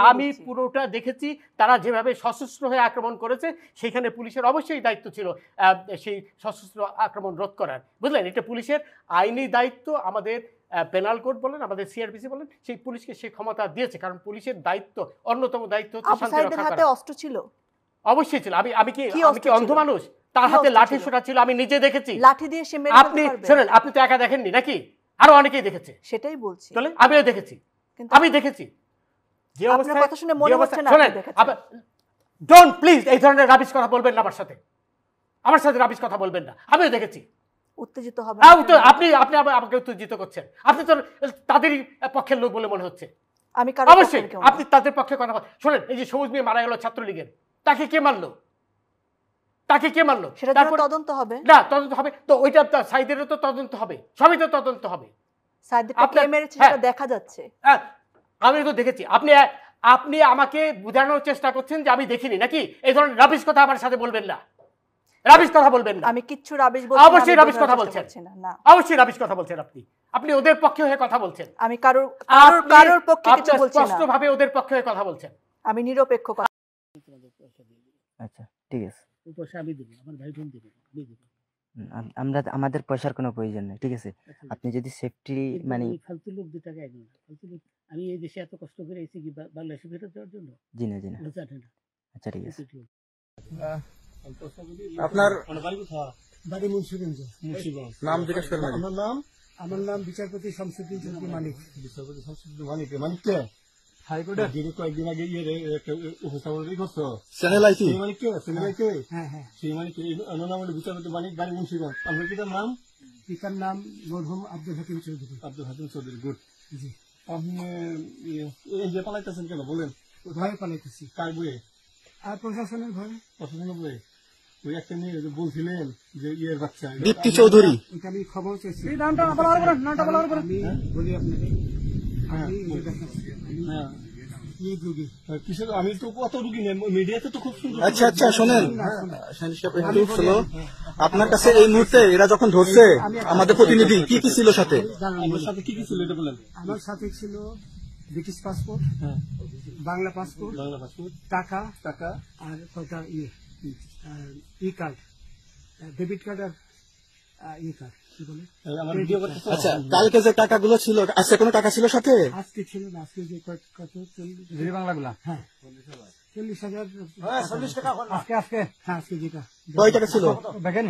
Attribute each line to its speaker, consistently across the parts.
Speaker 1: আমি পুরোটা দেখেছি। তারা যেভাবে সশস্ত্র হয়ে আক্রমণ করেছে সেখানে পুলিশের অবশ্যই দায়িত্ব ছিল সেই সশস্ত্র আক্রমণ রোধ করার, বুঝলেন? এটা পুলিশের আইনি দায়িত্ব। আমাদের পেনাল কোড বলেন, আমাদের সিআরপিসি বলেন, সেই পুলিশকে সেই ক্ষমতা দিয়েছে, কারণ পুলিশের দায়িত্ব, অন্যতম দায়িত্ব হচ্ছে শান্তি রক্ষা করা।
Speaker 2: অস্ত্র ছিল,
Speaker 1: অবশ্যই ছিল। আমি কি অন্ধ মানুষ? তার হাতে লাঠি সোটা ছিল, আমি নিজে দেখেছি।
Speaker 2: লাঠি দিয়ে সে মেরে
Speaker 1: আপনি শুনেন, আপনি তো একা দেখেননি নাকি, আরো অনেকেই দেখেছে।
Speaker 2: সেটাই বলছি,
Speaker 1: আমিও দেখেছি, আমি দেখেছি যে অবস্থায়।
Speaker 2: কথা শুনে মনে হচ্ছে না
Speaker 1: শুনেন, ডোন্ট প্লিজ এই ধরনের রাবিশ কথা বলবেন না আমার সাথে রাবিশ কথা বলবেন না। আমিও দেখেছি।
Speaker 2: উত্তেজিত হবে
Speaker 1: আপনি আমাকে উত্তেজিত করছেন। আপনি তো তাদেরই পক্ষের লোক বলে মনে হচ্ছে।
Speaker 2: আমি
Speaker 1: অবশ্যই আপনি তাদের পক্ষে কথা বলেন। শোনেন, এই যে সবুজ মিয়া মারা গেল ছাত্রলীগের, তাকে কে মারলো?
Speaker 2: সেটা তদন্ত হবে
Speaker 1: না, তদন্ত হবে তো, ওইটা সাইদেরও তো তদন্ত হবে, সবই তো তদন্ত হবে।
Speaker 2: দেখা যাচ্ছে,
Speaker 1: আমি তো দেখেছি। আপনি আমাকে বোঝানোর চেষ্টা করছেন যে আমি দেখিনি নাকি? এই ধরনের রাবিশ কথা আমার সাথে বলবেন না, রাবিশ কথা বলবেন না।
Speaker 2: আমি কিচ্ছু রাবিশ বলছি না।
Speaker 1: অবশ্যই রাবিশ কথা বলছেন, অবশ্যই রাবিশ কথা বলছেন। আপনি ওদের পক্ষে হয়ে কথা বলছেন।
Speaker 2: আমি কারোর পক্ষে কিছু বলছি না,
Speaker 1: স্পষ্টভাবে ওদের পক্ষে হয়ে কথা বলছেন।
Speaker 2: আমি নিরপেক্ষ কথা।
Speaker 3: আচ্ছা ঠিক আছে,
Speaker 1: পয়সা আমি দেব, আমার ভাই বোন দেবে,
Speaker 3: আমরা আমাদের পয়সার কোনো প্রয়োজন নেই, ঠিক আছে? আপনি যদি সেফটি মানে
Speaker 1: ফালতু লোক 2 টাকা একদম ফালতু লোক। আমি এই দেশে এত কষ্ট করে এসেছি কি বাংলাদেশে ফেরত যাওয়ার জন্য?
Speaker 3: জি না। আচ্ছা ঠিক আছে।
Speaker 4: আপনার
Speaker 5: বাড়ি মুন্সিগঞ্জ।
Speaker 4: নাম জিজ্ঞেস করেন।
Speaker 5: আমার নাম বিচারপতি শামসুদ্দিন চৌধুরী মানিক।
Speaker 4: বিচারপতি শামসুদ্দিন মানিক। মানিককে হাইকোর্টের যিনি কয়েকদিন আগে উপস্থাপন করছো চ্যানেল আইসি মানিককে,
Speaker 5: হ্যাঁ হ্যাঁ,
Speaker 4: সেই মানিককে নাম হলো বিচারপতি মানিক, বাড়ি মুন্সিগঞ্জ। আপনার পিতার নাম?
Speaker 5: পিতার নাম মরহুম আব্দুল হাকিম চৌধুরী।
Speaker 4: গুড।
Speaker 5: জি।
Speaker 4: আপনি এই যে পালাইতেছেন কেন বলেন?
Speaker 5: ভয়ে পালাইতেছি।
Speaker 4: কার বইয়ে?
Speaker 5: আর প্রশাসনের ভয়ে।
Speaker 4: প্রশাসনের বইয়ে? ওই একটা নিয়ে বলছিলেন যে ইয়ের বাচ্চা
Speaker 5: দীপ্তি চৌধুরী, এটা আমি খবর চেয়েছি। আমি বলি আপনাকে,
Speaker 4: আমি তো কত রুগী নেই মিডিয়াতে তো খুব সুন্দর।
Speaker 6: আচ্ছা শোনেন, আপনার কাছে এই মুহূর্তে এরা যখন ধরছে আমাদের প্রতিনিধি কি কি ছিল সাথে?
Speaker 4: আমার সাথে কি কি ছিল এটা বলেন।
Speaker 5: আমার সাথে ছিল ব্রিটিশ পাসপোর্ট, বাংলা পাসপোর্ট, টাকা আর কয়টা ই কার্ড, ডেবিট কার্ড আর ই কার্ড।
Speaker 6: আচ্ছা, কালকে যে টাকাগুলো ছিল, আজকে কোনো টাকা ছিল সাথে?
Speaker 5: আজকে ছিল না, আজকে যে কত
Speaker 4: 40 বাংলাগুলা,
Speaker 5: হ্যাঁ 40,000 টাকা আজকে হ্যাঁ, আজকে যেটা
Speaker 6: কয় টাকা ছিল
Speaker 5: দেখেন।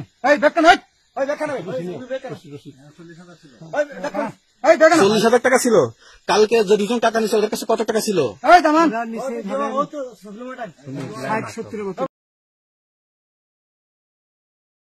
Speaker 6: 40,000 টাকা ছিল। কালকে যে দুজন টাকা নিচ্ছে ওদের কাছে কত টাকা ছিল?
Speaker 5: 60-70 মতো।